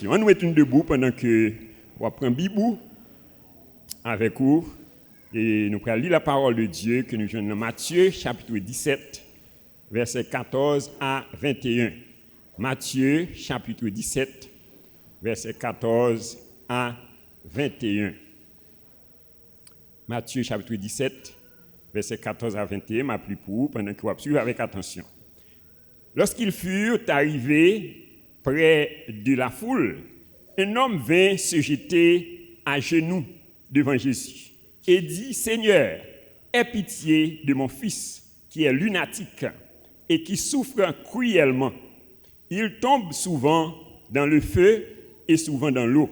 On nous met debout pendant que on prend Bibou avec vous et nous allons lire la parole de Dieu que nous joignons dans Matthieu chapitre 17 versets 14 à 21. Matthieu chapitre 17 versets 14 à 21. Matthieu chapitre 17 versets 14 à 21, m'a pris pour vous pendant que vous suivez avec attention. Lorsqu'ils furent arrivés près de la foule, un homme vint se jeter à genoux devant Jésus et dit, « Seigneur, aie pitié de mon fils qui est lunatique et qui souffre cruellement. Il tombe souvent dans le feu et souvent dans l'eau.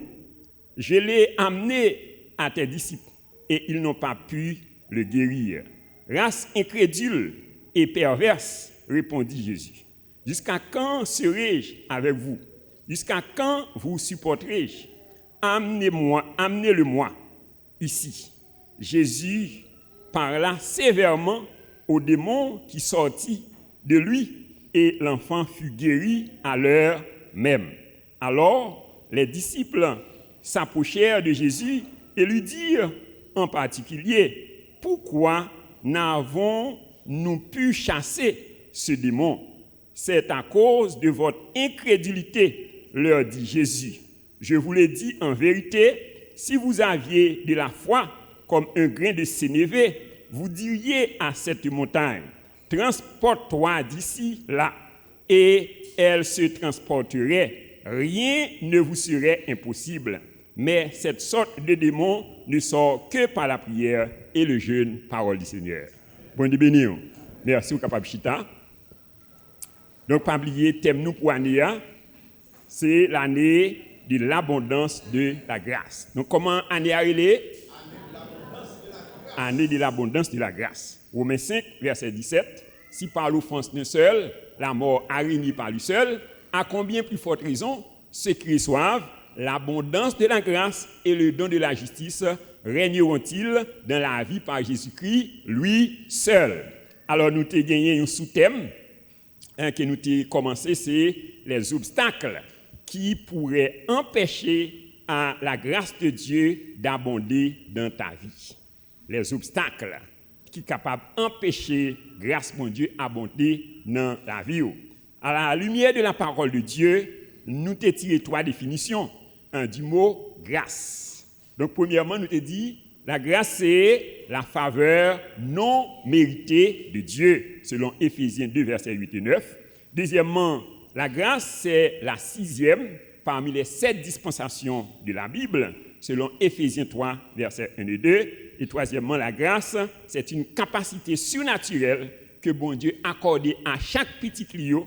Je l'ai amené à tes disciples et ils n'ont pas pu le guérir. » Race incrédule et perverse, répondit Jésus. Jusqu'à quand serai-je avec vous? Jusqu'à quand vous supporterai-je? Amenez-le-moi ici. Jésus parla sévèrement au démon qui sortit de lui et l'enfant fut guéri à l'heure même. Alors, les disciples s'approchèrent de Jésus et lui dirent en particulier, « Pourquoi n'avons-nous pu chasser ce démon? C'est à cause de votre incrédulité, leur dit Jésus. Je vous l'ai dit en vérité, si vous aviez de la foi comme un grain de sénévé, vous diriez à cette montagne, transporte-toi d'ici là, et elle se transporterait. Rien ne vous serait impossible. Mais cette sorte de démon ne sort que par la prière et le jeûne, parole du Seigneur. Bon Dieu béni. Merci au capable chita. Donc, pas oublier, thème nous pour l'année, c'est l'année de l'abondance de la grâce. Donc, comment année a relé? Année de l'abondance de la grâce. Romains 5, verset 17. Si par l'offense d'un seul, la mort a régné par lui seul, à combien plus forte raison ceux qui reçoivent l'abondance de la grâce et le don de la justice régneront-ils dans la vie par Jésus-Christ, lui seul? Alors, nous avons gagné un sous-thème que nous avons commencé, c'est les obstacles qui pourraient empêcher à la grâce de Dieu d'abonder dans ta vie. Les obstacles qui sont capables d'empêcher la grâce de Dieu d'abonder dans ta vie. À la lumière de la parole de Dieu, nous avons tiré 3 définitions du mot grâce. Donc, premièrement, nous avons dit la grâce, c'est la faveur non méritée de Dieu, selon Éphésiens 2, versets 8 et 9. Deuxièmement, la grâce, c'est la 6e parmi les 7 dispensations de la Bible, selon Éphésiens 3, versets 1 et 2. Et troisièmement, la grâce, c'est une capacité surnaturelle que bon Dieu a accordée à chaque petit client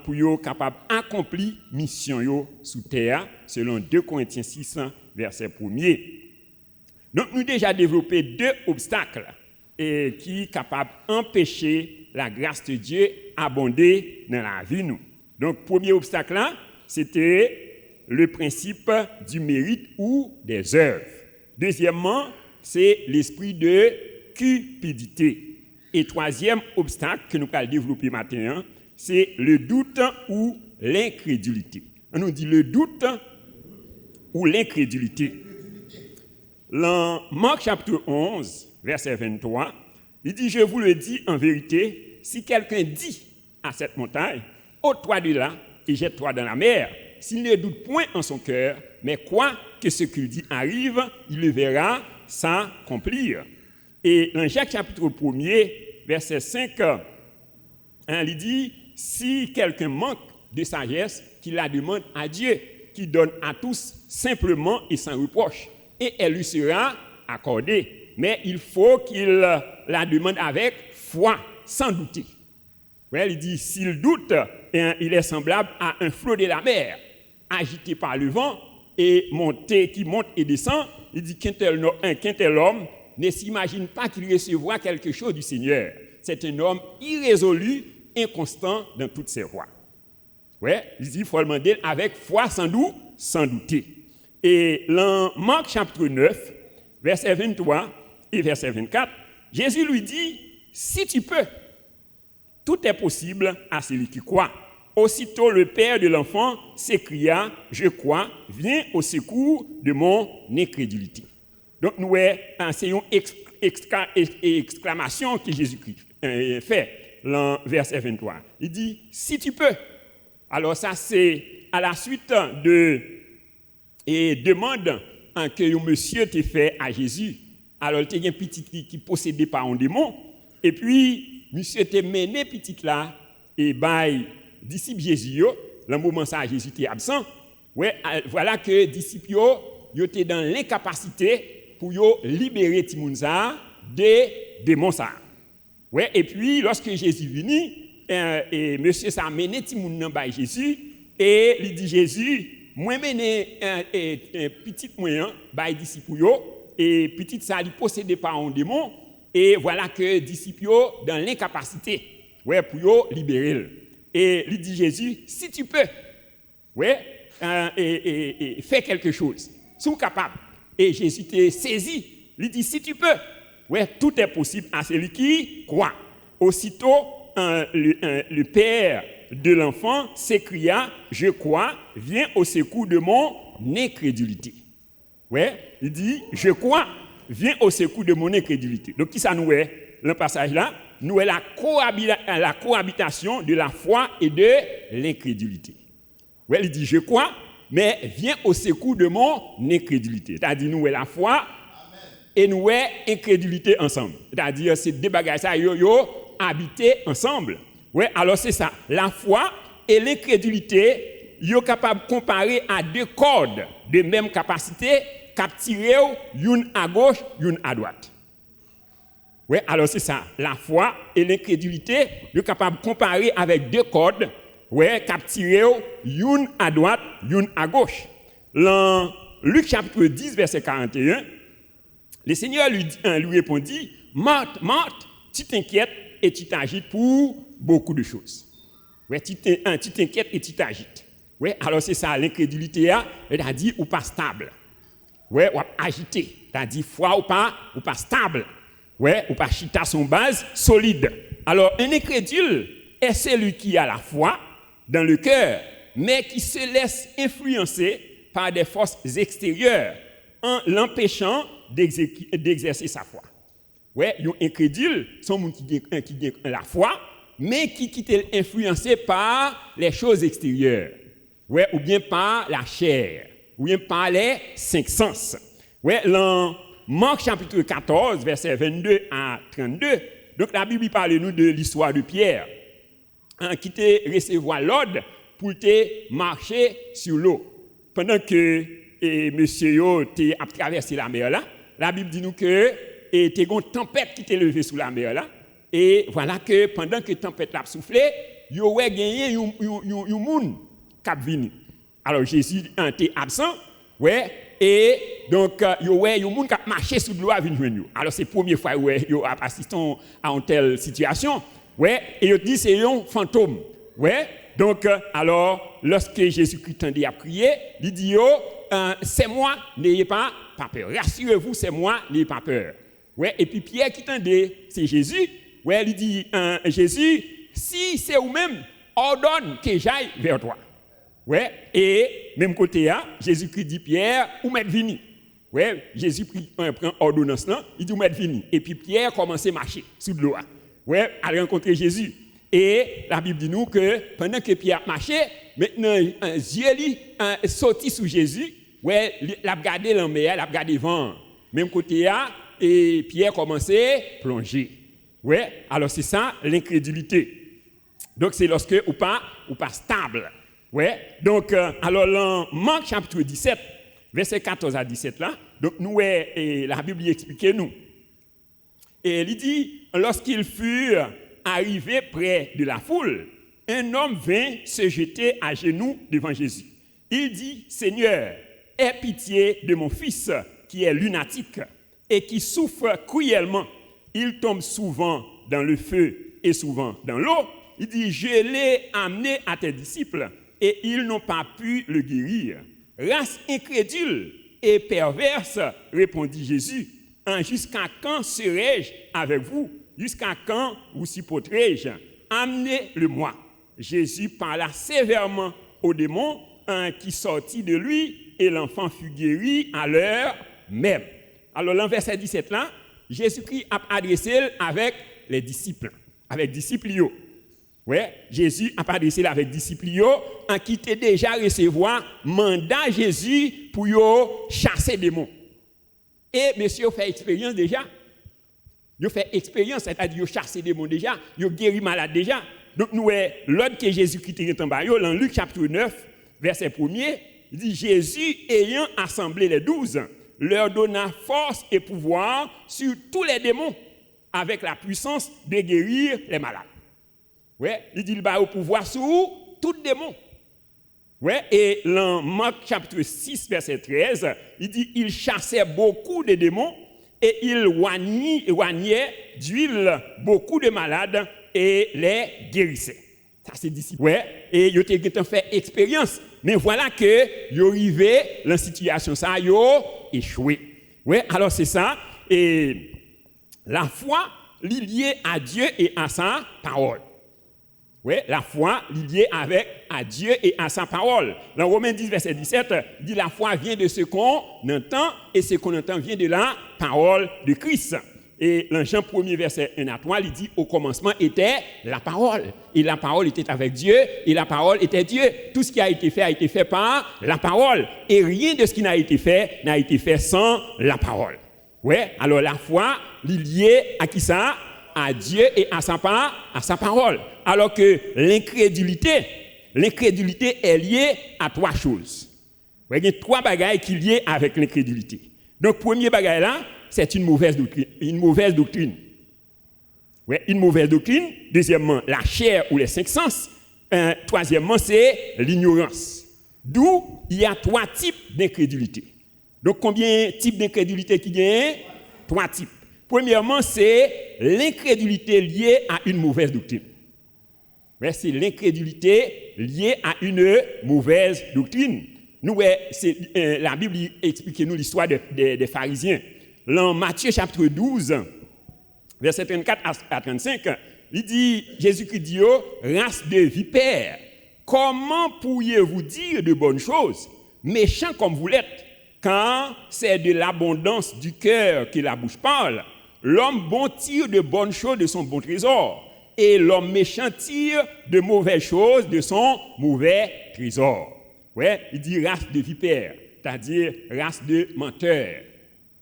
pour être capable d'accomplir la mission sous terre, selon 2 Corinthiens 6, verset 1er. Donc, nous avons déjà développé 2 obstacles qui sont capables d'empêcher la grâce de Dieu abonder dans la vie. Donc, premier obstacle là, c'était le principe du mérite ou des œuvres. Deuxièmement, c'est l'esprit de cupidité. Et troisième obstacle que nous allons développer maintenant, c'est le doute ou l'incrédulité. On nous dit le doute ou l'incrédulité. Dans Marc chapitre 11, verset 23, il dit, « Je vous le dis en vérité, si quelqu'un dit à cette montagne, ôte-toi de là et jette-toi dans la mer, s'il ne doute point en son cœur, mais quoi que ce qu'il dit arrive, il le verra s'accomplir. » Et dans Jacques chapitre 1er, verset 5, il dit, « Si quelqu'un manque de sagesse, qu'il la demande à Dieu, qui donne à tous simplement et sans reproche, et elle lui sera accordée. Mais il faut qu'il la demande avec foi, sans douter. » Ouais, il dit, s'il doute, il est semblable à un flot de la mer, agité par le vent et qui monte et descend. Il dit qu'un tel homme ne s'imagine pas qu'il recevra quelque chose du Seigneur. C'est un homme irrésolu, inconstant dans toutes ses voies. Ouais, il dit, il faut le demander avec foi, sans douter. Et dans Marc chapitre 9, verset 23 et verset 24, Jésus lui dit, si tu peux, tout est possible à celui qui croit. Aussitôt le père de l'enfant s'écria, « Je crois, viens au secours de mon incrédulité. » Donc, nous c'est une exclamation que Jésus-Christ fait dans verset 23. Il dit, « Si tu peux. » Alors ça, c'est à la suite de demande que un monsieur t'a fait à Jésus. Alors, il y a un petit qui possédé par un démon. Et puis, monsieur t'a mené petit là et disciple Jésus, le moment ça Jésus était absent, voilà que disciple yo étaient dans l'incapacité pour libérer Timounza des démons ça. Et puis lorsque Jésus venu et monsieur ça a mené Timoun by Jésus et il dit Jésus, moi mené petit moyen by disciple et petit ça il possédé par un démon et voilà que disciple dans l'incapacité pour libérer. Et il dit Jésus, si tu peux, fais quelque chose, si tu es capable. Et Jésus t'a saisi, il dit si tu peux, tout est possible à celui qui croit. Aussitôt, le père de l'enfant s'écria, je crois, viens au secours de mon incrédulité. Il dit, je crois, viens au secours de mon incrédulité. Donc, qui ça nous est, le passage là? Nous est la cohabitation de la foi et de l'incrédulité. Il dit, je crois, mais viens au secours de mon incrédulité. C'est-à-dire, nous est la foi et nous est incrédulité ensemble. C'est-à-dire, c'est deux bagages ça, habiter ensemble. Alors c'est ça. La foi et l'incrédulité, ils sont capables de comparer à deux cordes de même capacité, capturer une à gauche, une à droite. Alors c'est ça. La foi et l'incrédulité, ils sont capables de comparer avec deux cordes, capturer une à droite, une à gauche. Dans Luc chapitre 10, verset 41, le Seigneur lui répondit, Marthe, Marthe, tu t'inquiètes et tu t'agites pour beaucoup de choses. Tu t'inquiètes et tu t'agites. Alors c'est ça, l'incrédulité, elle a dit ou pas stable. Ou agité, c'est-à-dire foi ou pas stable. Ou pas chita son base solide. Alors un incrédule est celui qui a la foi dans le cœur, mais qui se laisse influencer par des forces extérieures en l'empêchant d'exercer sa foi. Un incrédule, sont gens qui ont la foi, mais qui est influencé par les choses extérieures, ou bien par la chair, ou bien par les cinq sens. Dans Marc chapitre 14, versets 22 à 32, donc la Bible parle nous de l'histoire de Pierre, qui te recevoir l'ordre pour te marcher sur l'eau. Pendant que monsieur a traversé la mer là, la Bible dit nous que il y a une tempête qui t'est levée sous la mer là, et voilà que pendant que la tempête a soufflé, il y a gagné un monde qui a venu. Alors Jésus était absent, et donc il y a un monde qui a marché sous l'eau à venir. Alors c'est la première fois où il a assisté à une telle situation, et il dit c'est un fantôme, donc alors lorsque Jésus-Christ a prié, il dit c'est moi, n'ayez pas peur. Rassurez-vous, c'est moi, n'ayez pas peur. Et puis Pierre qui tendait, c'est Jésus. Il dit Jésus, si c'est vous-même, ordonne que j'aille vers toi. Et même côté Jésus-Christ dit Pierre, où m'êtes venu? Jésus prend ordonnance là, il dit où m'êtes venu? Et puis Pierre commence à marcher sous l'eau. À rencontrer Jésus. Et la Bible dit nous que pendant que Pierre marchait, maintenant Dieu est sorti sous Jésus. Il a regardé la mer, il a regardé le vent. Même côté et Pierre commençait à plonger. Alors c'est ça l'incrédulité. Donc c'est lorsque ou pas stable. Donc alors dans Marc chapitre 17, verset 14 à 17 là, donc nous la Bible explique nous. Et il dit lorsqu'ils furent arrivés près de la foule, un homme vint se jeter à genoux devant Jésus. Il dit Seigneur, aie pitié de mon fils qui est lunatique et qui souffre cruellement. Il tombe souvent dans le feu et souvent dans l'eau. Il dit, je l'ai amené à tes disciples et ils n'ont pas pu le guérir. Race incrédule et perverse, répondit Jésus, jusqu'à quand serai-je avec vous? Jusqu'à quand vous supporterai-je? Amenez-le-moi. Jésus parla sévèrement au démon qui sortit de lui et l'enfant fut guéri à l'heure même. Alors, dans le verset 17 là, Jésus-Christ a adressé avec les disciples, avec disciples. Ouais, Jésus a adressé avec disciples en qui était déjà recevoir mandat Jésus pour chasser les démons. Et monsieur fait expérience déjà. Il fait expérience, c'est-à-dire chasser des démons déjà, il guéri malade déjà. Donc nous l'ordre que Jésus-Christ est en bas, dans Luc chapitre 9, verset 1er, il dit Jésus ayant assemblé les 12 leur donna force et pouvoir sur tous les démons avec la puissance de guérir les malades. Ouais, il dit il a au pouvoir sur tout démon. Ouais, et dans Marc chapitre 6 verset 13, il dit il chassait beaucoup de démons et il oignait d'huile beaucoup de malades et les guérissait. Ça c'est disciple. Ouais, et il a fait expérience, mais voilà que il arrivé dans la situation ça il échoué. Ouais, alors c'est ça et la foi liée à Dieu et à sa parole. Oui, la foi liée à Dieu et à sa parole. Dans Romains 10, verset 17, il dit la foi vient de ce qu'on entend et ce qu'on entend vient de la parole de Christ. Et dans Jean 1er, verset 1 à 3, il dit au commencement était la parole. Et la parole était avec Dieu et la parole était Dieu. Tout ce qui a été fait par la parole. Et rien de ce qui n'a été fait sans la parole. Oui, alors la foi liée à qui ça? À Dieu et à sa parole. Alors que l'incrédulité est liée à trois choses. Il y a trois bagailles qui sont liées avec l'incrédulité. Donc, premier bagaille là, c'est une mauvaise doctrine. Ouais, une mauvaise doctrine. Deuxièmement, la chair ou les cinq sens. Troisièmement, c'est l'ignorance. D'où il y a trois types d'incrédulité. Donc, combien de types d'incrédulité qu'il y a? Trois types. Premièrement, c'est l'incrédulité liée à une mauvaise doctrine. Ouais, c'est l'incrédulité liée à une mauvaise doctrine. Nous, la Bible explique nous l'histoire des pharisiens. Dans Matthieu chapitre 12, verset 34 à 35, il dit, Jésus-Christ dit, race de vipères, comment pourriez-vous dire de bonnes choses, méchants comme vous l'êtes, quand c'est de l'abondance du cœur que la bouche parle? L'homme bon tire de bonnes choses de son bon trésor, et l'homme méchant tire de mauvaises choses de son mauvais trésor. Ouais, il dit race de vipères, c'est-à-dire race de menteurs.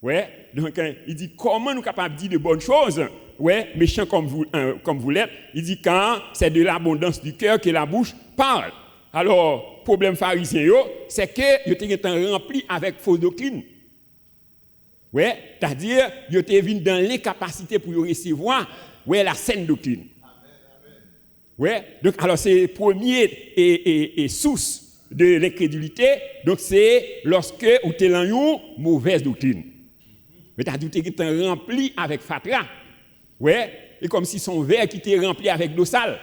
Ouais, donc il dit comment nous sommes capables de dire de bonnes choses, ouais, méchants comme vous l'êtes. Il dit quand c'est de l'abondance du cœur que la bouche parle. Alors, problème pharisien, c'est que ils étaient remplis avec fausse doctrine. Ouais, c'est-à-dire ils étaient venus dans l'incapacité pour recevoir la saine doctrine. Ouais, donc alors c'est premier et source de l'incrédulité, donc c'est lorsque vous êtes dans une mauvaise doctrine. Mais c'est-à-dire que vous êtes rempli avec fatra. Ouais, et comme si son verre qui était rempli avec d'eau sale.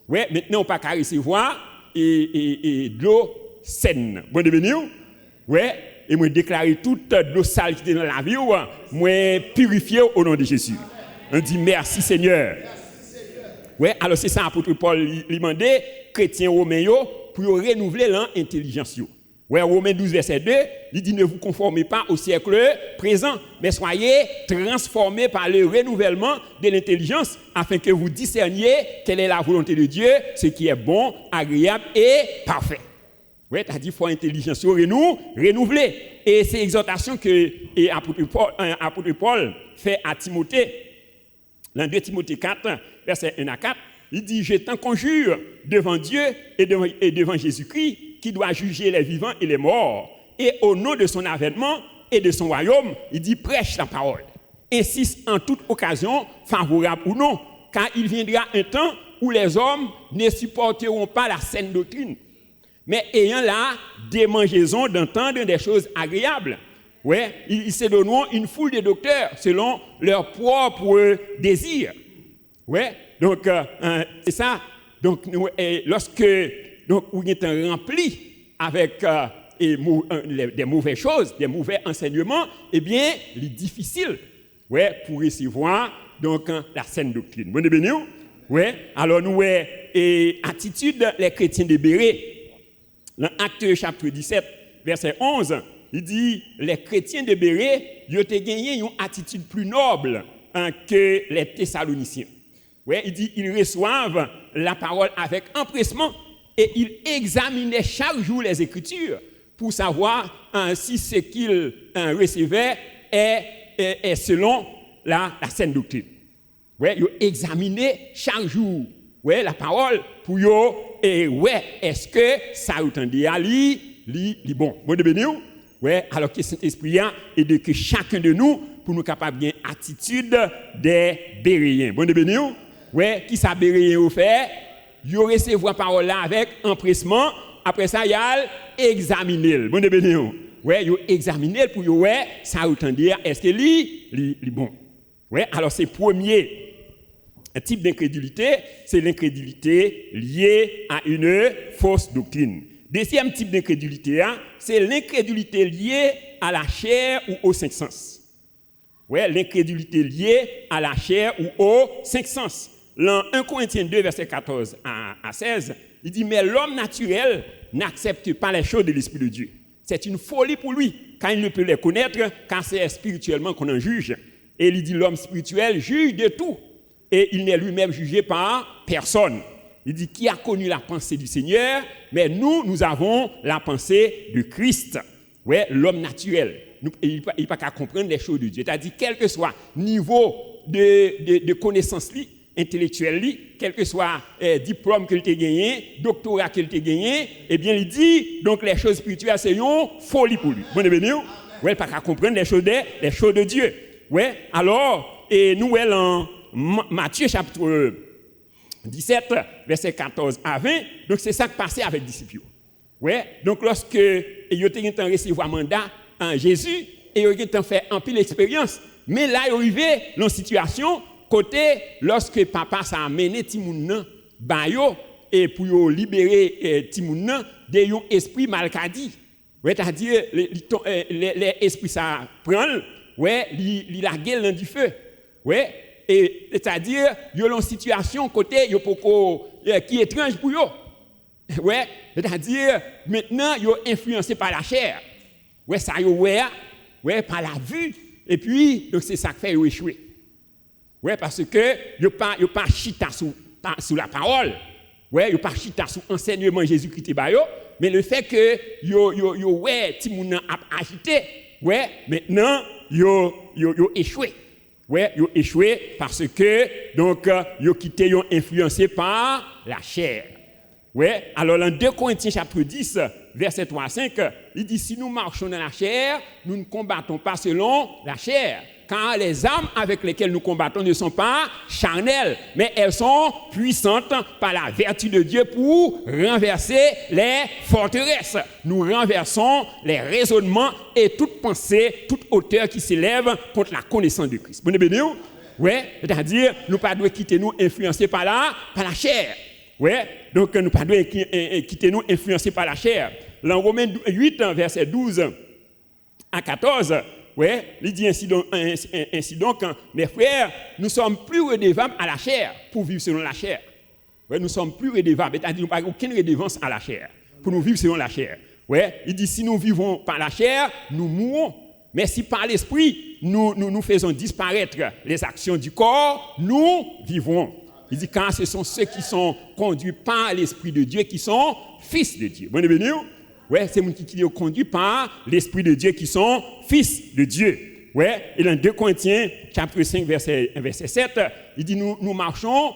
Ouais, maintenant on pas qu'à recevoir et de l'eau saine. Bon devenir? Ouais, et moi déclarer toute l'eau sale qui était dans la vie, moi purifier au nom de Jésus. On dit merci Seigneur. Ouais, alors c'est ça apôtre Paul lui demandait chrétiens romains pour renouveler l'intelligence. Ouais, Romains 12 verset 2, il dit ne vous conformez pas au siècle présent, mais soyez transformés par le renouvellement de l'intelligence afin que vous discerniez quelle est la volonté de Dieu, ce qui est bon, agréable et parfait. Ouais, tu as dit faut intelligence renouveler. Et c'est l'exhortation que apôtre Paul fait à Timothée. Dans 2 Timothée 4, verset 1 à 4, il dit je t'en conjure devant Dieu et devant Jésus-Christ qui doit juger les vivants et les morts. Et au nom de son avènement et de son royaume, il dit prêche la parole. Insiste en toute occasion, favorable ou non, car il viendra un temps où les hommes ne supporteront pas la saine doctrine, mais ayant la démangeaison d'entendre des choses agréables. Ouais, ils se donneront une foule de docteurs selon leurs propres désirs. Ouais, donc c'est ça. Donc lorsque vous êtes rempli avec des mauvaises choses, des mauvais enseignements, eh bien, il est difficile pour recevoir donc la saine doctrine. Bon, béni. Ouais, alors nous et attitude les chrétiens de Béret. Dans Actes chapitre 17, verset 11, il dit les chrétiens de Béret, ils ont gagné une attitude plus noble que les Thessaloniciens. Ouais, il dit ils reçoivent la parole avec empressement et ils examinaient chaque jour les Écritures pour savoir si ce qu'ils recevaient est selon la saine doctrine. Ouais, ils examinaient chaque jour la parole pour yo et est-ce que ça entendait li bon. Bon de béni. Ouais, alors que Saint-Esprit et de que chacun de nous pour nous capable bien attitude des Béréens. Bon de béni. Ouais, qui ça Béréen au fait, yo recevoir parole là avec empressement, après ça y a examiner. Bon de béni. Ouais, yo examiner pour yo ça entendait est-ce que li bon. Ouais, alors c'est premier type d'incrédulité, c'est l'incrédulité liée à une fausse doctrine. Deuxième type d'incrédulité, c'est l'incrédulité liée à la chair ou aux cinq sens. Ouais, l'incrédulité liée à la chair ou aux cinq sens. Dans 1 Corinthiens 2, verset 14 à 16, il dit « Mais l'homme naturel n'accepte pas les choses de l'Esprit de Dieu. C'est une folie pour lui, car il ne peut les connaître, car c'est spirituellement qu'on en juge. » Et il dit « L'homme spirituel juge de tout. » Et il n'est lui-même jugé par personne. Il dit, qui a connu la pensée du Seigneur? Mais nous avons la pensée de Christ. Ouais, l'homme naturel. Il ne peut pas comprendre les choses de Dieu. C'est-à-dire, quel que soit le niveau de connaissance intellectuelle, quel que soit diplôme qu'il ait gagné, doctorat qu'il ait gagné, eh bien, il dit, donc les choses spirituelles, c'est une folie pour lui. Bon, bienvenue. Ouais, il ne peut pas comprendre les choses de Dieu. Ouais, alors, et nous, en Matthieu chapitre 17, verset 14 à 20, donc c'est ça qui passait avec les disciples. Ouais, donc lorsque ils ont recevoir mandat en Jésus, et ils ont fait un peu l'expérience, mais là, ils sont arrivés dans une situation, côté, lorsque papa s'est amené Timoun Bayo, et pour libérer Timoun de un esprit malcadi. Ouais, c'est-à-dire, les esprits ça prend, ouais, il la gueule dans du feu. Ouais, et c'est-à-dire, il y a une situation côté qui est étrange pour eux. Ouais, c'est-à-dire, maintenant, ils sont influencés par la chair. Ouais, ça ouais, par la vue. Et puis, donc c'est ça qui fait échouer. Ouais, parce que ils ne pas chita sous la parole. Ouais, ils ne pas chita sous l'enseignement Jésus-Christ, mais le fait que ouais, Timoun a agité, ouais, maintenant, ils ont échoué. Ouais, ils ont échoué parce que, donc, ils ont quitté, ils ont influencé par la chair. Ouais, alors dans 2 Corinthiens chapitre 10, verset 3 à 5, il dit, si nous marchons dans la chair, nous ne combattons pas selon la chair. Car les armes avec lesquelles nous combattons ne sont pas charnelles, mais elles sont puissantes par la vertu de Dieu pour renverser les forteresses. Nous renversons les raisonnements et toute pensée, toute hauteur qui s'élève contre la connaissance de Christ. Vous êtes béni? Oui, c'est-à-dire, nous ne pouvons pas quitter nous influencés par la chair. Oui, donc nous ne pouvons pas quitter nous influencés par la chair. Dans Romains 8, verset 12 à 14, ouais, il dit ainsi donc, mes frères, nous sommes plus redevables à la chair pour vivre selon la chair. Ouais, nous sommes plus redevables, c'est-à-dire nous n'avons aucune redevance à la chair pour nous vivre selon la chair. Ouais, il dit si nous vivons par la chair, nous mourrons. Mais si par l'esprit, nous faisons disparaître les actions du corps, nous vivons. Il dit car ce sont ceux qui sont conduits par l'esprit de Dieu qui sont fils de Dieu. Bon et béni. Ouais, c'est ceux qui sont conduits par l'Esprit de Dieu qui sont fils de Dieu. Ouais, et dans 2 Corinthiens, chapitre 5, verset 7, il dit nous marchons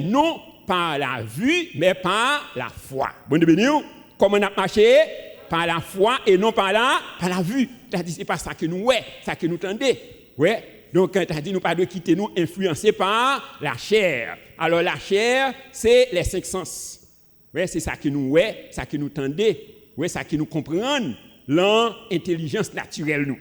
non par la vue, mais par la foi. Bon de béni. Comment on a marché? Par la foi et non par la vue. C'est-à-dire, c'est pas ça que nous, ça que nous tendez. Ouais. Donc, c'est-à-dire, nous ne pouvons pas quitter nous influencés par la chair. Alors, la chair, c'est les cinq sens. Ouais, c'est ça que nous, ça que nous tendez. Ouais, ça qui nous comprend l'intelligence naturelle nous.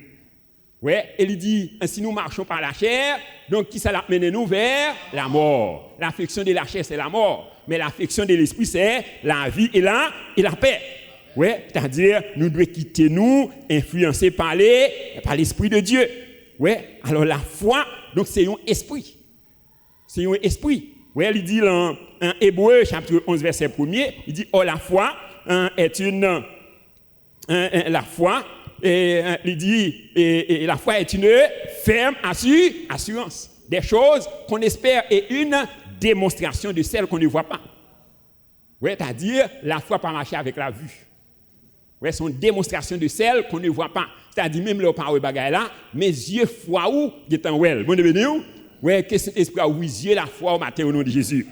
Ouais, et il dit si nous marchons par la chair, donc qui ça l'a mené nous vers la mort. L'affection de la chair c'est la mort, mais l'affection de l'esprit c'est la vie et la paix. Ouais, c'est-à-dire nous devons quitter nous influencés par l'esprit de Dieu. Ouais, alors la foi donc c'est un esprit. C'est un esprit. Ouais, il dit en Hébreu, chapitre 11, verset 1er, il dit, oh, la foi est une... la foi, il dit, et la foi est une ferme assurance des choses qu'on espère et une démonstration de celles qu'on ne voit pas. Ouais, c'est-à-dire, la foi pas marcher avec la vue. Ouais, c'est une démonstration de celles qu'on ne voit pas. C'est-à-dire, même le parole bagaille là, mes yeux foi où, qui en well. Bon, bienvenue. Ouais, que cet esprit a oui, yeux la foi au matin au nom de Jésus.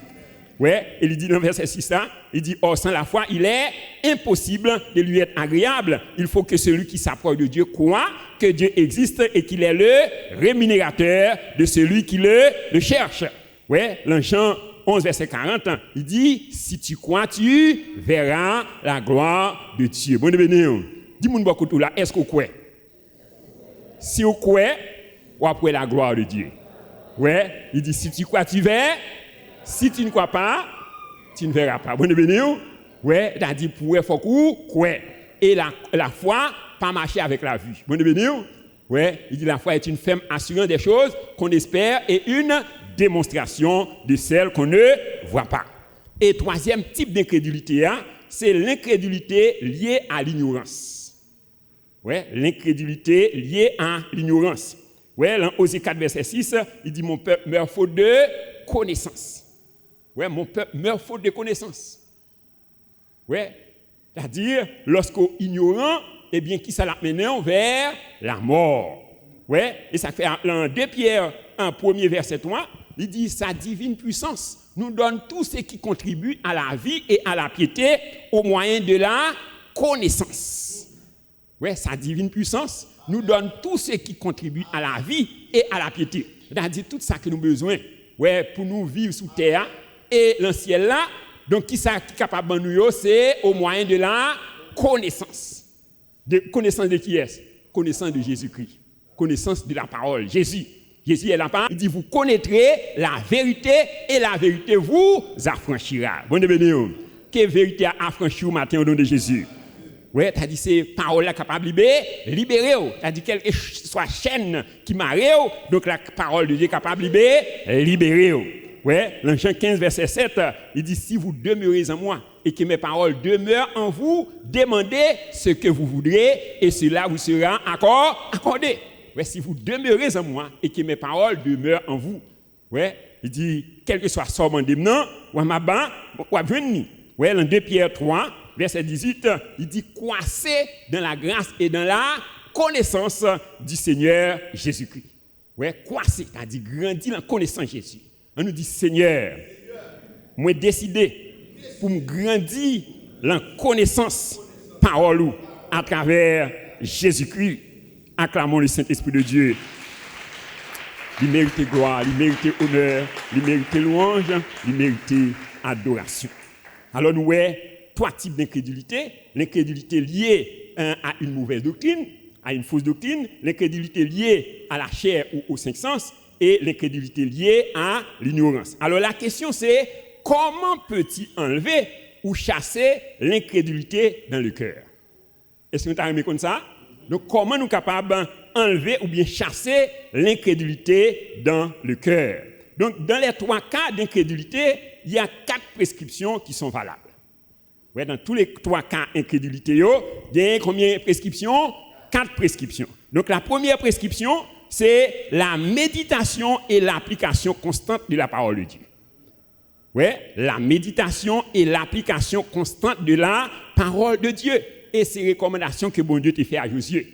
Ouais, et il dit dans le verset 6 là, il dit, oh, sans la foi, il est impossible de lui être agréable. Il faut que celui qui s'approche de Dieu croit que Dieu existe et qu'il est le rémunérateur de celui qui le cherche. Ouais, dans Jean 11, verset 40, il dit, si tu crois, tu verras la gloire de Dieu. Bon, bienvenue. Dis-moi beaucoup tout là, est-ce que vous croyez? Si vous croyez, vous après la gloire de Dieu. Ouais, il dit, si tu crois, tu verras. Si tu ne crois pas, tu ne verras pas. Bon, bienvenue. Ouais, il a dit, pour faut que croire. Et la foi, pas marcher avec la vue. Bon, bienvenue. Ouais, il dit, la foi est une ferme assurance des choses qu'on espère et une démonstration de celles qu'on ne voit pas. Et troisième type d'incrédulité, c'est l'incrédulité liée à l'ignorance. Ouais, l'incrédulité liée à l'ignorance. Ouais, dans Osée 4, verset 6, il dit, mon peuple meurt faute de connaissance. Ouais, mon peuple meurt faute de connaissance. Ouais, c'est-à-dire, lorsqu'on ignorant, eh bien, qui ça l'amène vers la mort. Ouais, et ça fait dans 2 Pierre 1, premier verset 3, il dit, sa divine puissance nous donne tout ce qui contribue à la vie et à la piété au moyen de la connaissance. Ouais, sa divine puissance nous donne tout ce qui contribue à la vie et à la piété. C'est-à-dire, tout ça que nous avons besoin, ouais, pour nous vivre sous terre et dans le ciel là, donc qui est capable de nous, c'est au moyen de la connaissance. Connaissance de qui est-ce? Connaissance de Jésus-Christ. Connaissance de la parole. Jésus est la parole. Il dit, vous connaîtrez la vérité et la vérité vous affranchira. Bonne bienvenue. Quelle vérité a affranchi au matin au nom de Jésus? Ouais, t'as dit c'est parole là capable de libérer. T'as dit quelle soit chaîne qui marre, donc la parole de Dieu est capable de libérer. Ouais, dans Jean 15 verset 7, il dit si vous demeurez en moi et que mes paroles demeurent en vous, demandez ce que vous voudrez et cela vous sera accordé. Ouais, si vous demeurez en moi et que mes paroles demeurent en vous. Ouais, il dit quel que soit sort non, ou ma ban, ou venir. Ouais, dans 2 Pierre 3 verset 18, il dit croissez dans la grâce et dans la connaissance du Seigneur Jésus-Christ. Ouais, croissez, c'est-à-dire grandir dans la connaissance de Jésus. On nous dit Seigneur, moi décidé pour me grandir dans la connaissance parole à travers Jésus-Christ. Acclamons le Saint-Esprit de Dieu. Il mérite gloire, il mérite honneur, il mérite louange, il mérite adoration. Alors nous avons 3 types d'incrédulité. L'incrédulité liée à une mauvaise doctrine, à une fausse doctrine, l'incrédulité liée à la chair ou aux 5 sens, et l'incrédulité liée à l'ignorance. Alors la question c'est, comment peut-il enlever ou chasser l'incrédulité dans le cœur? Est-ce que nous avons comme ça? Donc comment nous sommes capables d'enlever ou bien chasser l'incrédulité dans le cœur? Donc dans les 3 cas d'incrédulité, il y a 4 prescriptions qui sont valables. Ouais, dans tous les 3 cas d'incrédulité, il y a combien de prescriptions? 4 prescriptions. Donc la première prescription, c'est la méditation et l'application constante de la parole de Dieu. Ouais, la méditation et l'application constante de la parole de Dieu. Et ces recommandations que bon Dieu t'a fait à Josué.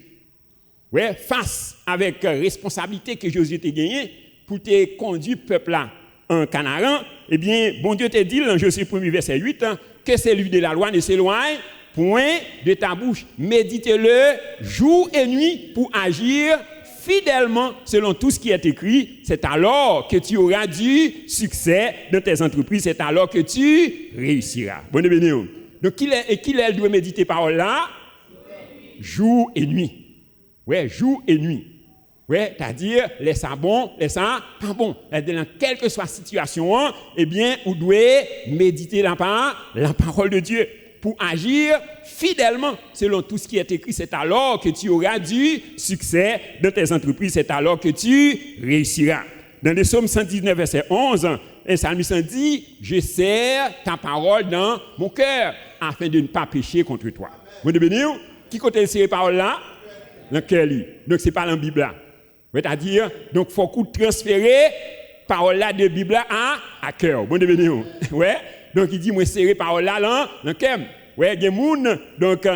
Ouais, face avec responsabilité que Josué t'a gagné pour te conduire peuple là en Canaan, eh bien, bon Dieu t'a dit dans Josué 1er verset 8 que celui de la loi ne s'éloigne point de ta bouche. Médite-le jour et nuit pour agir fidèlement selon tout ce qui est écrit. C'est alors que tu auras du succès dans tes entreprises. C'est alors que tu réussiras. Bonne bénédiction. Donc, qui elle doit méditer parole là? Jour et nuit. Ouais, jour et nuit. Ouais, c'est-à-dire, laisse ça bon, laisse ça pas bon. Dans quelle que soit la situation, eh bien, on doit méditer la parole de Dieu pour agir fidèlement selon tout ce qui est écrit. C'est alors que tu auras du succès dans tes entreprises. C'est alors que tu réussiras. Dans le psaume 119, verset 11, un psalmiste dit, je serre ta parole dans mon cœur afin de ne pas pécher contre toi. Vous devez bénir, qui côté ces paroles là? Dans quel livre? Donc c'est pas dans la Bible là. C'est-à-dire, donc il faut transférer parole là de Bible là à cœur. Vous devez bénir. Ouais. Donc il dit, moi serrer parole là dans le cœur. Ouais, il y a des gens, donc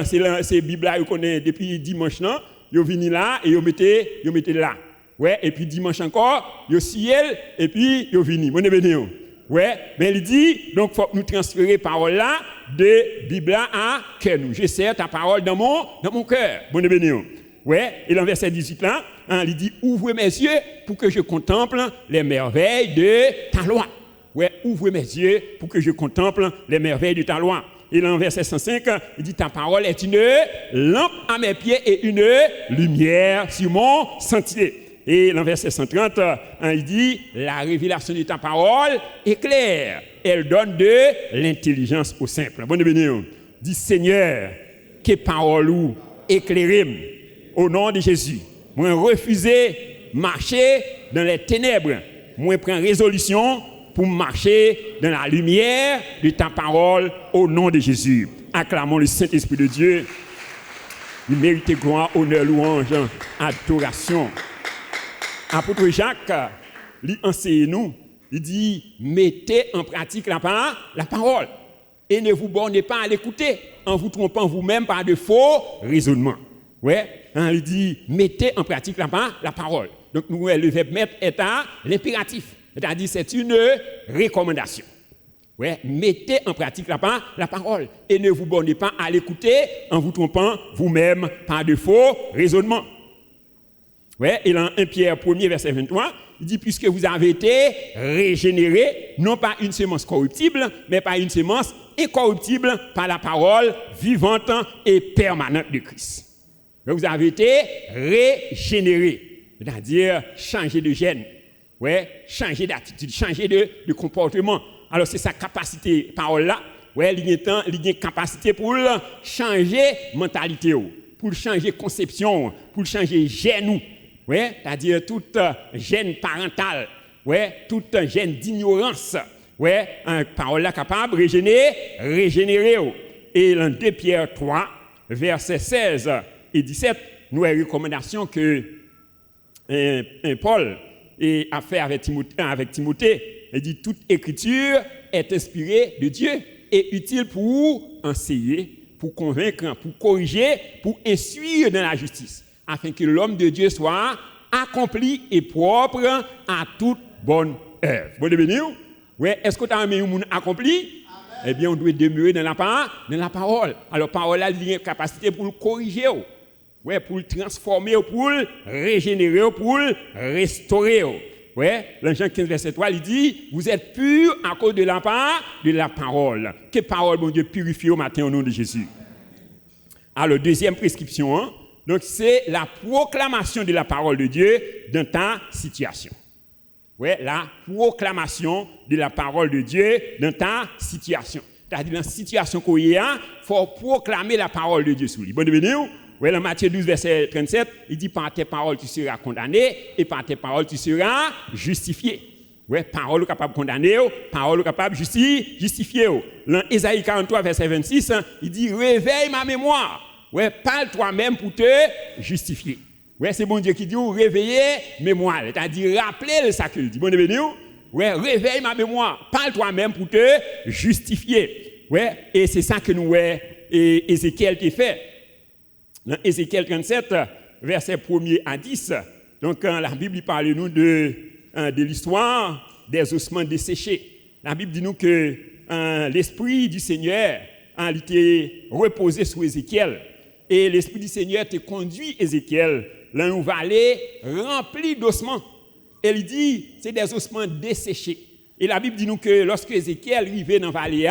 c'est Bible là, vous connaissez depuis dimanche là, ils viennent là et ils mettent là. Ouais, et puis dimanche encore, ils ciel et puis ils viennent. Vous devez bénir. Ouais, mais il dit, donc il faut nous transférer parole là de Bible à cœur. Je serre ta parole dans mon cœur. Bon de bénir. Ouais, et dans verset 18 là, il dit, ouvre mes yeux pour que je contemple les merveilles de ta loi. Ouais, ouvre mes yeux pour que je contemple les merveilles de ta loi. Et dans verset 105, il dit, ta parole est une lampe à mes pieds et une lumière sur mon sentier. Et dans verset 130, il dit, la révélation de ta parole est claire. Elle donne de l'intelligence aux simples. Bonne bénédiction. Dit, Seigneur, que parole ou éclairée au nom de Jésus. Moi, refuser marcher dans les ténèbres. Moi, prends résolution pour marcher dans la lumière de ta parole au nom de Jésus. Acclamons le Saint-Esprit de Dieu. Il mérite gloire, honneur, louange, adoration. Apôtre Jacques, il enseigne nous, il dit, mettez en pratique la parole et ne vous bornez pas à l'écouter en vous trompant vous-même par de faux raisonnements. Ouais, il dit, mettez en pratique la parole. Donc, nous, le verbe mettre est à l'impératif, c'est-à-dire c'est une recommandation. Ouais, mettez en pratique la parole et ne vous bornez pas à l'écouter en vous trompant vous-même par de faux raisonnements. Ouais, et dans 1 Pierre 1er, verset 23, il dit, puisque vous avez été régénérés, non pas une sémence corruptible, mais par une sémence incorruptible, par la parole vivante et permanente de Christ. Donc, vous avez été régénérés, c'est-à-dire changer de gène, ouais, changer d'attitude, changer de comportement. Alors, c'est sa capacité, parole-là, ouais, il y a une capacité pour changer mentalité, pour changer conception, pour changer gène. Ouais, c'est-à-dire toute gêne parentale, ouais, toute gêne d'ignorance, ouais, une parole là capable de régénérer. Et dans 2 Pierre 3, versets 16 et 17, nous avons une recommandation que Paul a fait avec Timothée. Il dit, toute écriture est inspirée de Dieu et utile pour enseigner, pour convaincre, pour corriger, pour instruire dans la justice, afin que l'homme de Dieu soit accompli et propre à toute bonne œuvre. Bon de bénir? Oui, est-ce que tu as un monde accompli? Amen. Eh bien, on doit demeurer dans la parole. Alors, parole a une capacité pour le corriger, ouais, pour le transformer, pour le régénérer, pour le restaurer. Ouais, dans Jean 15, verset 3, il dit, vous êtes purs à cause de la parole. Que parole, mon Dieu, purifie au matin au nom de Jésus. Alors, deuxième prescription, hein? Donc, c'est la proclamation de la parole de Dieu dans ta situation. Oui, la proclamation de la parole de Dieu dans ta situation. C'est-à-dire, dans la situation qu'on y a, il faut proclamer la parole de Dieu sur lui. Bon, de venir? Oui, dans Matthieu 12, verset 37, il dit, par tes paroles, tu seras condamné, et par tes paroles, tu seras justifié. Oui, parole capable de condamner, parole capable de justifier. Dans Ésaïe 43, verset 26, il dit, réveille ma mémoire. Ouais, parle toi-même pour te justifier. Ouais, c'est bon Dieu qui dit, réveiller mémoire. C'est-à-dire, rappeler ça qu'il dit. Bon Dieu, ouais, réveille ma mémoire. Parle toi-même pour te justifier. Ouais, et c'est ça que nous, ouais, et Ézéchiel qui fait. Dans Ézéchiel 37, verset 1er à 10, donc la Bible parle nous de l'histoire des ossements desséchés. La Bible dit nous que l'Esprit du Seigneur a été reposé sur Ézéchiel. Et l'Esprit du Seigneur te conduit, Ézéchiel, dans une vallée remplie d'ossements. Et il dit, c'est des ossements desséchés. Et la Bible dit nous que lorsque Ézéchiel arrivait dans la vallée,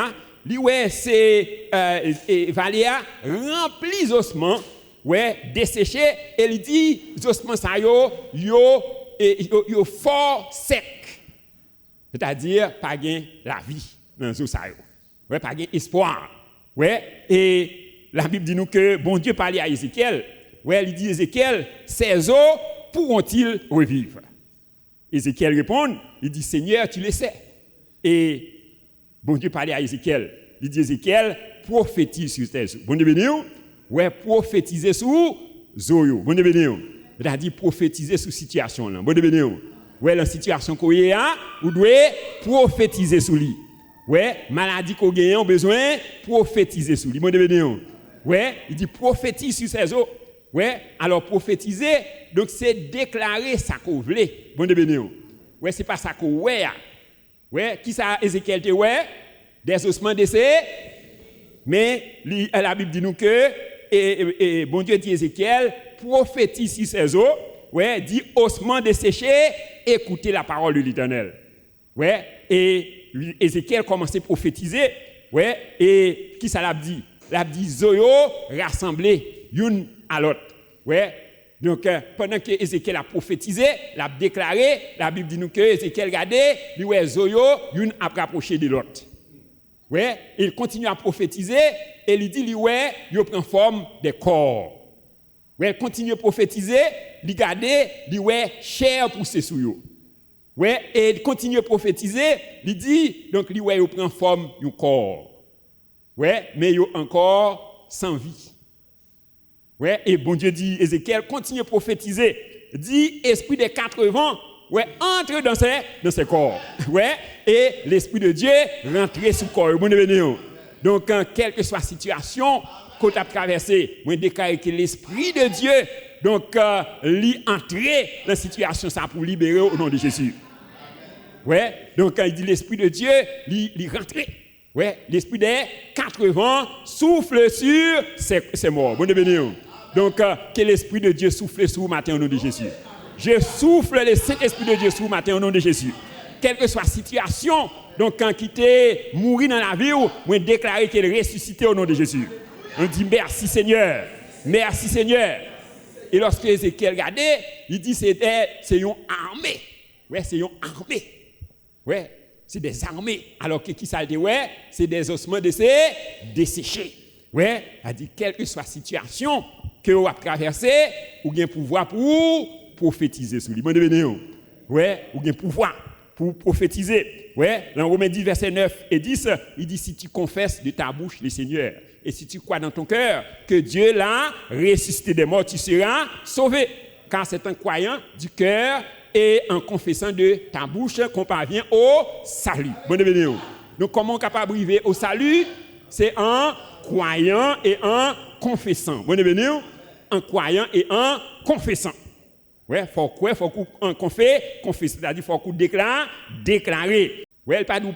il ouais, c'est vallée remplie d'ossements, ouais, desséchés. Et il dit, les ossements ça yo fort sec. C'est-à-dire, pas gain la vie dans les ossements. Ouais, pas gain espoir. Ouais, et la Bible dit nous que bon Dieu parlait à Ézéchiel. Ouais, il dit Ézéchiel, ces eaux pourront-ils revivre? Ézéchiel répond, il dit Seigneur, tu le sais. Et bon Dieu parlait à Ézéchiel. Il dit Ézéchiel, prophétise sur tes eaux. Bon Dieu béni. Ouais, prophétiser sur Zoyo. Bon Dieu béni. Il a dit prophétiser sur situation là. Bon Dieu béni. Ouais, la situation qu'on y a, vous devez prophétiser sur lui. Ouais, maladie qu'on gagne, on besoin prophétiser sur lui. Bon Dieu béni. Ouais, il dit prophétise sur ses eaux. Ouais, alors prophétiser, donc c'est déclarer ça qu'on veut. Bon Dieu béni. Ouais, c'est pas ça qu'on ouais. Ouais, qui ça Ézéchiel te ouais? Des ossements desséchés. Mais la Bible dit nous que et bon Dieu dit Ézéchiel prophétise sur ses eaux. Ouais, dit ossements desséchés, écoutez la parole de l'Éternel. Ouais, et Ézéchiel commence à prophétiser. Ouais, et qui ça l'a dit? L'a dit Zoyo rassemblés une à l'autre. Ouais. Donc pendant que Ézéchiel a prophétisé, l'a déclaré, la Bible dit nous que Ézéchiel regardait, lui ouais Zoyo une a rapproché de l'autre. Ouais, il continue à prophétiser et il dit lui ouais, il prend forme des corps. Ouais, il continue à prophétiser, il regarder, lui ouais chair poussée sur eux. Ouais, et il continue à prophétiser, il dit donc lui ouais il prend forme du corps. Ouais, mais il encore sans vie. Ouais, et bon Dieu dit, Ézéchiel continue à prophétiser, dit esprit des 4 vents, ouais, entre dans ses corps. Ouais, et l'esprit de Dieu rentre sous le corps. Bon Dieu béni. Donc, quelle que soit la situation qu'on a traversée, moi déclare que l'esprit de Dieu, donc, lui entrer dans la situation ça pour libérer au nom de Jésus. Ouais, donc il dit l'esprit de Dieu, lui rentrer. Ouais, l'esprit des 4 vents souffle sur ces morts. Bon Dieu béni. Donc, que l'esprit de Dieu souffle sur vous matin au nom de Jésus. Je souffle le Saint-Esprit de Dieu sur vous matin au nom de Jésus. Quelle que soit la situation, donc quand il était mort dans la vie, moi déclarer qu'il est ressuscité au nom de Jésus. On dit merci Seigneur. Merci Seigneur. Et lorsque Ézéchiel regardait, il dit c'est une armée. Ouais, c'est une armée. Ouais. C'est des armées. Alors que qui ça dit ouais, c'est des ossements desséchés. Ouais, a dit quelle que soit la situation que vous avez traversée, vous avez pouvoir pour prophétiser sur lui. Bon Dieu béni. Ouais, vous avez pouvoir pour prophétiser. Ouais, dans Romains 10 verset 9 et 10, il dit si tu confesses de ta bouche le Seigneur et si tu crois dans ton cœur que Dieu l'a ressuscité des morts, tu seras sauvé. Car c'est un croyant du cœur et en confessant de ta bouche qu'on parvient au salut. Bon Dieu béni. Donc comment on est capable d'arriver au salut? C'est en croyant et en confessant. Bon Dieu béni. En croyant et en confessant. Ouais, faut quoi? Faut qu'on confesse, c'est-à-dire faut qu'on déclarer. Ouais, il pas nous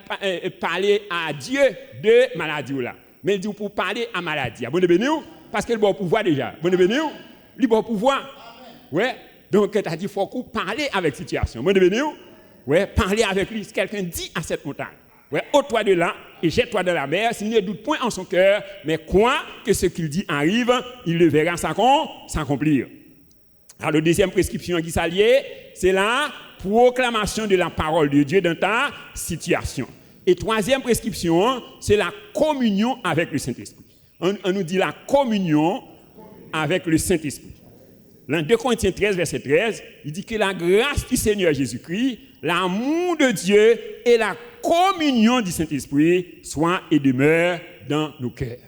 parler à Dieu de maladie là. Mais il dit pour parler à maladie. Bon Dieu béni. Parce qu'il a le pouvoir déjà. Bon Dieu béni. Il a le pouvoir. Ouais. Donc, tu as dit, il faut qu'on parle avec la situation. Moi, ouais, parler avec lui. Si quelqu'un dit à cette montagne, ouais, ôte-toi de là et jette-toi dans la mer, s'il ne doute point en son cœur, mais crois que ce qu'il dit arrive, il le verra s'accomplir. Alors, la deuxième prescription qui s'allie, c'est la proclamation de la parole de Dieu dans ta situation. Et troisième prescription, c'est la communion avec le Saint-Esprit. On nous dit la communion avec le Saint-Esprit. Dans 2 Corinthiens 13, verset 13, il dit que la grâce du Seigneur Jésus-Christ, l'amour de Dieu et la communion du Saint-Esprit soient et demeurent dans nos cœurs.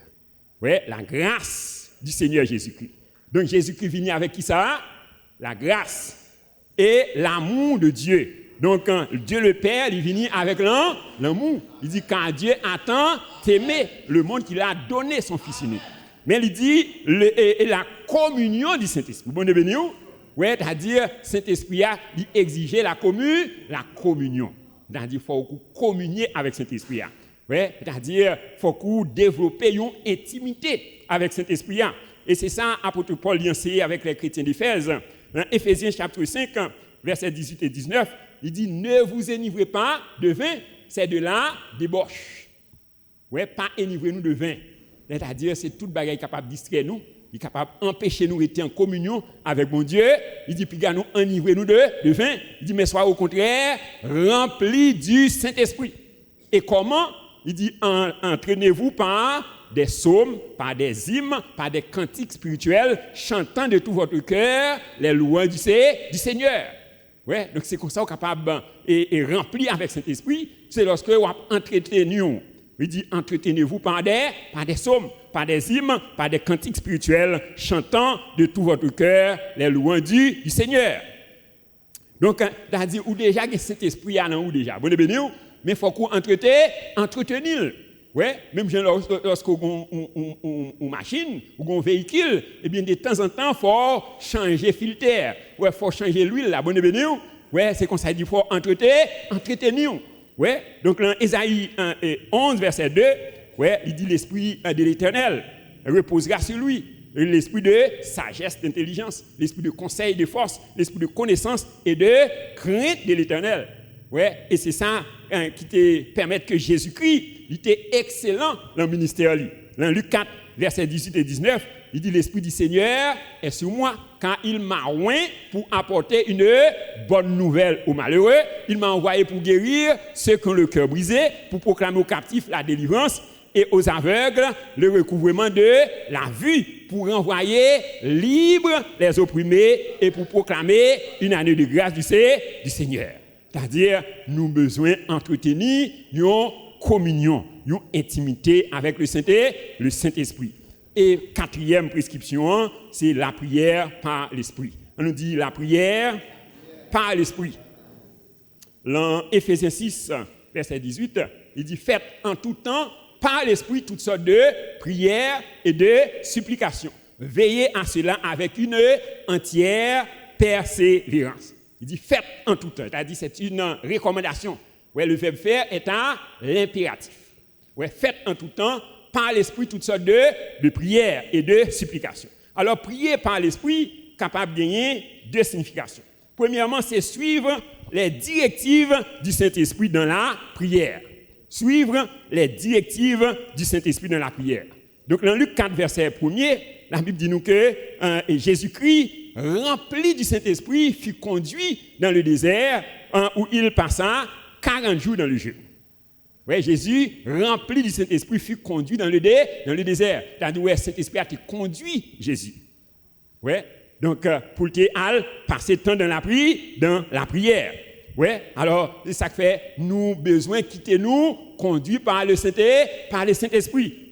Oui, la grâce du Seigneur Jésus-Christ. Donc Jésus-Christ vient avec qui ça? La grâce et l'amour de Dieu. Donc Dieu le Père, il vient avec l'amour. Il dit quand Dieu a tant aimé le monde qu'il a donné son Fils unique. Mais il dit la communion du Saint-Esprit. Bon Dieu béni. Ouais, c'est-à-dire Saint-Esprit a exigé la communion. C'est-à-dire faut communier avec Saint-Esprit. Ouais, c'est-à-dire faut qu'on développer une intimité avec Saint-Esprit. Et c'est ça apôtre Paul a enseigné avec les chrétiens d'Éphèse. Dans Éphésiens chapitre 5, versets 18 et 19, il dit ne vous enivrez pas de vin, c'est de la débauche. Ouais, pas enivrer-nous de vin. C'est-à-dire, c'est toute bagaille capable de distraire nous, il est capable d'empêcher nous d'être en communion avec mon Dieu. Il dit, puis nous enivrer nous de vin. Il dit, mais soyez au contraire remplis du Saint-Esprit. Et comment? Il dit, entraînez-vous par des psaumes, par des hymnes, par des cantiques spirituels, chantant de tout votre cœur les louanges du Seigneur. Ouais, donc c'est comme ça qu'on est capable et rempli avec Saint-Esprit, c'est lorsque vous entretenez. Il dit entretenez-vous par des psaumes, par des hymnes, par des cantiques spirituels, chantant de tout votre cœur les louanges du Seigneur. Donc, c'est-à-dire, ou déjà, que cet esprit a ou déjà. Bon, mais il faut qu'on entretenir. Ouais, même lorsqu'on a une machine ou un véhicule, eh bien, de temps en temps, il faut changer le filtre. Ouais, il faut changer l'huile. Là, bon, ouais, c'est comme ça, il faut entretenir. Ouais, donc, dans Ésaïe 11, verset 2, ouais, il dit l'esprit de l'Éternel reposera sur lui. L'esprit de sagesse, d'intelligence, l'esprit de conseil, de force, l'esprit de connaissance et de crainte de l'Éternel. Ouais, et c'est ça qui te permet que Jésus-Christ, il était excellent dans le ministère. Dans Luc 4, versets 18 et 19, il dit l'Esprit du Seigneur est sur moi, car il m'a oint pour apporter une bonne nouvelle aux malheureux. Il m'a envoyé pour guérir ceux qui ont le cœur brisé, pour proclamer aux captifs la délivrance et aux aveugles le recouvrement de la vue, pour renvoyer libres les opprimés et pour proclamer une année de grâce du Seigneur. C'est-à-dire, nous avons besoin d'entretenir une communion, une intimité avec le Saint-Esprit. Et quatrième prescription, c'est la prière par l'Esprit. On nous dit la prière par l'Esprit. Dans Éphésiens 6, verset 18, il dit « Faites en tout temps par l'Esprit toutes sortes de prières et de supplications. Veillez à cela avec une entière persévérance. » Il dit « Faites en tout temps ». C'est-à-dire c'est une recommandation. Ouais, le verbe « faire » est à l'impératif. Ouais, faites en tout temps par l'Esprit toutes sortes de prières et de supplications. Alors, prier par l'Esprit, capable de gagner deux significations. Premièrement, c'est suivre les directives du Saint-Esprit dans la prière. Suivre les directives du Saint-Esprit dans la prière. Donc, dans Luc 4, verset 1er, la Bible dit nous que Jésus-Christ, rempli du Saint-Esprit, fut conduit dans le désert où il passa 40 jours dans le jeûne. Ouais, Jésus, rempli du Saint-Esprit, fut conduit dans le désert. C'est-à-dire, ouais, Saint-Esprit a conduit Jésus. Ouais. Donc, pour te passer temps dans la prière. Ouais. Alors, c'est ça que fait, nous besoin quitter nous, conduit par le Saint-Esprit.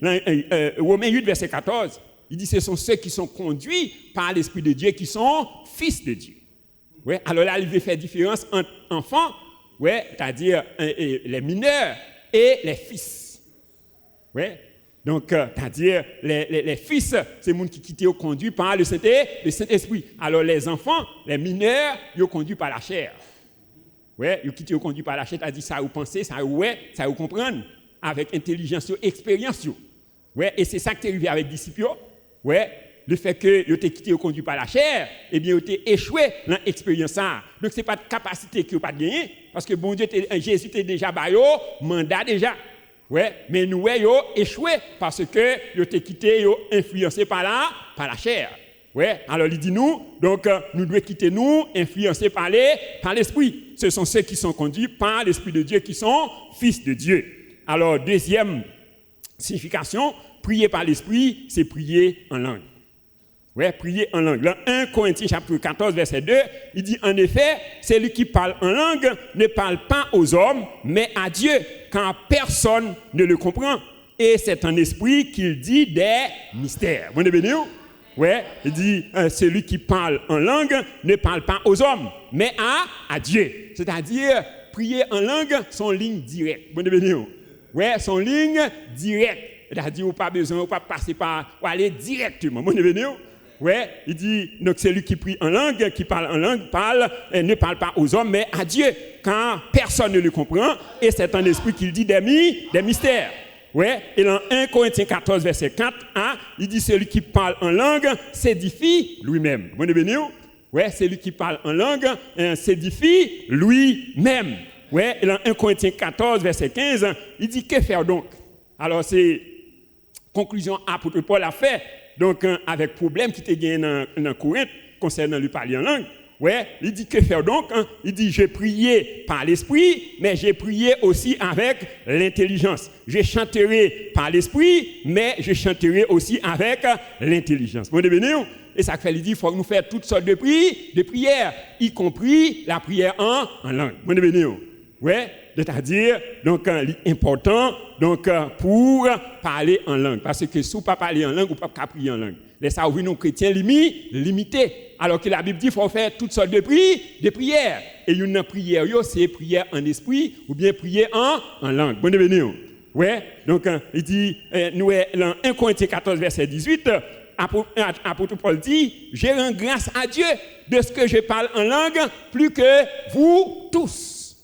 Romains 8, verset 14, il dit, ce sont ceux qui sont conduits par l'Esprit de Dieu qui sont fils de Dieu. Ouais. Alors là, il veut faire différence entre enfants, ouais, c'est-à-dire les mineurs, et les fils. Ouais. Donc, c'est-à-dire les fils, c'est les gens qui quittent conduits par le Saint-Esprit. Alors, les enfants, les mineurs, ils sont conduits par la chair. Ouais, ils quittent conduits par la chair, c'est-à-dire ça vous pensez, ça vous ça vous comprendre, avec intelligence, expérience. Ouais, et c'est ça qui est arrivé avec les disciples. Ouais, le fait que ils ont quitté conduits par la chair, eh bien, ils ont échoué dans l'expérience. Donc, ce n'est pas de capacité qu'ils n'ont pas gagné, parce que bon Dieu, Jésus était déjà baillé, mandat déjà. Ouais, mais nous, ils ont échoué parce que ils ont quitté, ils ont influencé par la chair. Ouais, alors il dit nous, donc nous devons quitter nous, influencés par l'Esprit. Ce sont ceux qui sont conduits par l'Esprit de Dieu, qui sont fils de Dieu. Alors, deuxième signification, prier par l'Esprit, c'est prier en langue. Ouais, prier en langue. Dans 1 Corinthiens chapitre 14, verset 2, il dit, en effet, celui qui parle en langue ne parle pas aux hommes, mais à Dieu, car personne ne le comprend. Et c'est en esprit qu'il dit des mystères. Vous avez bien? Ouais, il dit, celui qui parle en langue ne parle pas aux hommes, mais à Dieu. C'est-à-dire, prier en langue, son ligne directe. Vous avez bien? Ouais, son ligne directe. C'est-à-dire, vous n'avez pas besoin, vous n'avez pas passer par, vous aller directement. Vous avez bien? Ouais, il dit, donc celui qui prie en langue, qui parle en langue, ne parle pas aux hommes, mais à Dieu, car personne ne le comprend, et c'est en esprit qu'il dit des mystères. Ouais, et dans 1 Corinthiens 14, verset 4, il dit, celui qui parle en langue s'édifie lui-même. Vous avez bien? Ouais, celui qui parle en langue s'édifie lui-même. Ouais, et dans 1 Corinthiens 14, verset 15, il dit, que faire donc? Alors, c'est conclusion apôtre Paul a fait. Donc, avec problème qui était gagné dans Corinthe concernant lui parler en langue, Ouais, il dit que faire donc? Il dit j'ai prié par l'esprit, mais j'ai prié aussi avec l'intelligence. Je chanterai par l'esprit, mais je chanterai aussi avec l'intelligence. Bon, et ça fait, il dit, il faut nous faire toutes sortes de prières, y compris la prière en langue. Bon, ouais, c'est-à-dire, donc, important, donc, pour parler en langue. Parce que si vous ne pouvez pas parler en langue, vous ne pouvez pas prier en langue. Les ça, nous chrétiens limités. Alors que la Bible dit qu'il faut faire toutes sortes de prières. Et une prière, c'est prière en esprit ou bien prière en langue. Bon, ouais, donc, il dit, nous, dans 1 Corinthiens 14, verset 18, apôtre Paul dit, je rends grâce à Dieu de ce que je parle en langue plus que vous tous.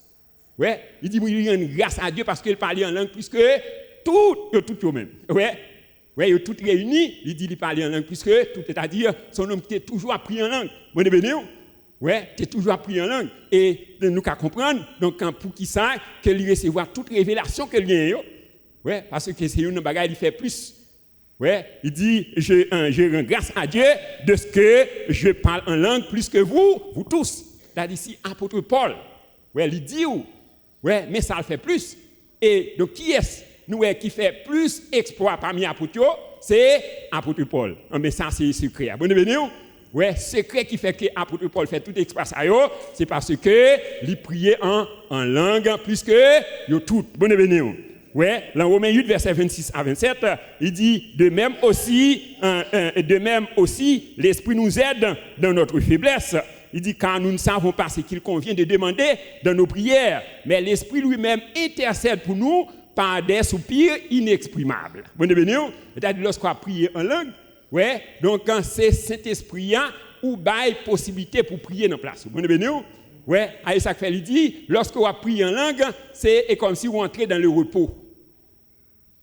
Ouais, il dit, il rend grâce à Dieu parce qu'il parle en langue plus que tout eux-mêmes. Ouais, ils sont tous réunis, il dit, il parle en langue plus que tout, c'est-à-dire, son homme qui est toujours appris en langue. Bon, ouais, tu es toujours appris en langue. Et nous qu'à comprendre, donc, pour qu'il sache qu'il recevoir toute révélation qu'il y a. Ouais, parce que c'est une bagaille, il fait plus. Ouais, il dit, je rends grâce à Dieu de ce que je parle en langue plus que vous tous. C'est-à-dire ici, apôtre Paul, ouais, il dit où? Ouais, mais ça le fait plus. Et donc, qui est-ce qui fait plus exploit parmi les apôtres? C'est apôtre Paul. Mais ça, c'est secret. Bon, ouais, secret qui fait que apôtre Paul fait tout exploit ça, c'est parce que il priait en langue plus que tout. Bon, ouais, dans Romains 8, verset 26 à 27, il dit, de même aussi, l'Esprit nous aide dans notre faiblesse. Il dit, car nous ne savons pas ce qu'il convient de demander dans nos prières, mais l'Esprit lui-même intercède pour nous par des soupirs inexprimables. Bon, c'est-à-dire, lorsqu'on a prié en langue, ouais, donc c'est cet esprit où bail possibilité pour prier dans place. Bon, ouais, à ça fait, il dit, lorsqu'on a prié en langue, c'est comme si on entrait dans le repos.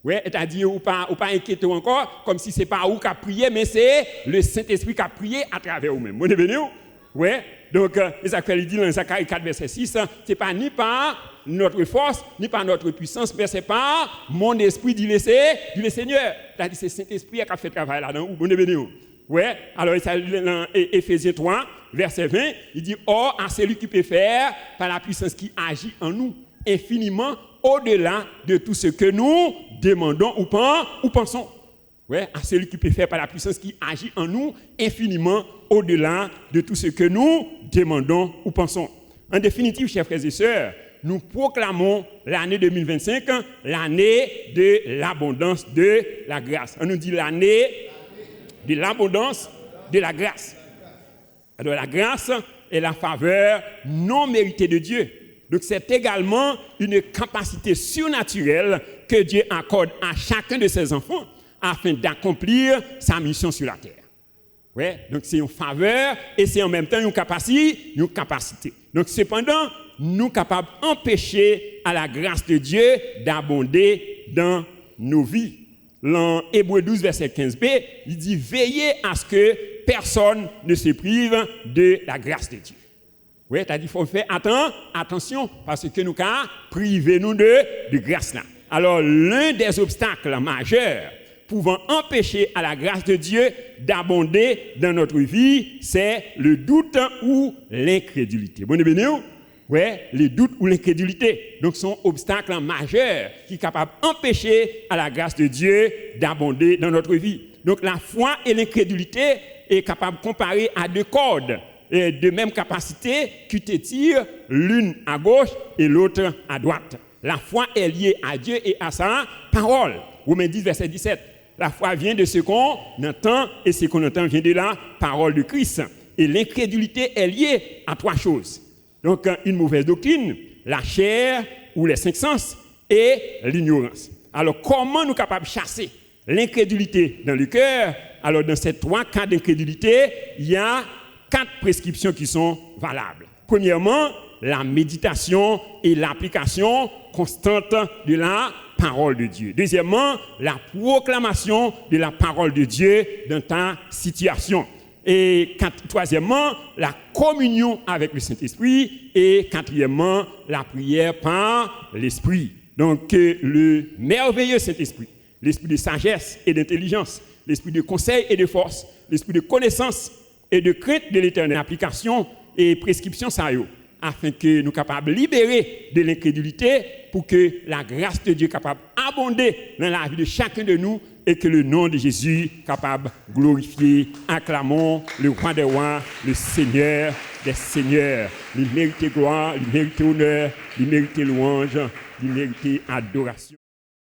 Ouais, c'est-à-dire, ou pas inquiéter encore, comme si ce n'est pas vous qui a prié, mais c'est le Saint-Esprit qui a prié à travers vous-même. Bon, ouais, donc, Isaac il dit dans Zacharie 4, verset 6, ce n'est pas ni par notre force, ni par notre puissance, mais c'est par mon esprit, dit le Seigneur. C'est-à-dire, c'est le Saint-Esprit qui a fait le travail là-dedans. Bon, ouais, alors, dans Éphésiens 3, verset 20, il dit, or, à celui qui peut faire par la puissance qui agit en nous, infiniment au-delà de tout ce que nous demandons ou pensons. Ouais, à celui qui peut faire par la puissance qui agit en nous infiniment au-delà de tout ce que nous demandons ou pensons. En définitive, chers frères et sœurs, nous proclamons l'année 2025, l'année de l'abondance de la grâce. On nous dit l'année de l'abondance de la grâce. Alors la grâce est la faveur non méritée de Dieu. Donc c'est également une capacité surnaturelle que Dieu accorde à chacun de ses enfants afin d'accomplir sa mission sur la terre. Ouais, donc c'est une faveur et c'est en même temps une capacité. Donc cependant, nous sommes capables d'empêcher à la grâce de Dieu d'abonder dans nos vies. Dans Hébreux 12, verset 15b, il dit « Veillez à ce que personne ne se prive de la grâce de Dieu. » Oui, c'est-à-dire qu'il faut faire attention parce que nous avons privé nous de grâce là. Alors, l'un des obstacles majeurs pouvant empêcher à la grâce de Dieu d'abonder dans notre vie, c'est le doute ou l'incrédulité. Bon, oui, le doute ou l'incrédulité. Donc, sont obstacles majeurs qui sont capables d'empêcher à la grâce de Dieu d'abonder dans notre vie. Donc, la foi et l'incrédulité est capable de comparer à deux cordes de même capacité qui t'étirent l'une à gauche et l'autre à droite. La foi est liée à Dieu et à sa parole. Romains 10, verset 17. La foi vient de ce qu'on entend et ce qu'on entend vient de la parole de Christ. Et l'incrédulité est liée à trois choses. Donc, une mauvaise doctrine, la chair ou les cinq sens et l'ignorance. Alors, comment nous sommes capables de chasser l'incrédulité dans le cœur? Alors, dans ces trois cas d'incrédulité, il y a 4 prescriptions qui sont valables. Premièrement, la méditation et l'application constante de la parole de Dieu. Deuxièmement, la proclamation de la parole de Dieu dans ta situation. Et troisièmement, la communion avec le Saint-Esprit. Et quatrièmement, la prière par l'Esprit. Donc, le merveilleux Saint-Esprit, l'Esprit de sagesse et d'intelligence, l'Esprit de conseil et de force, l'Esprit de connaissance et de crainte de l'Éternel. Application et prescriptions ça yo, afin que nous capables de libérer de l'incrédulité pour que la grâce de Dieu capable abonder dans la vie de chacun de nous et que le nom de Jésus capable de glorifier. Acclamons le roi des rois, le Seigneur des seigneurs. Il mérite gloire, il mérite honneur, il mérite louange, il mérite adoration.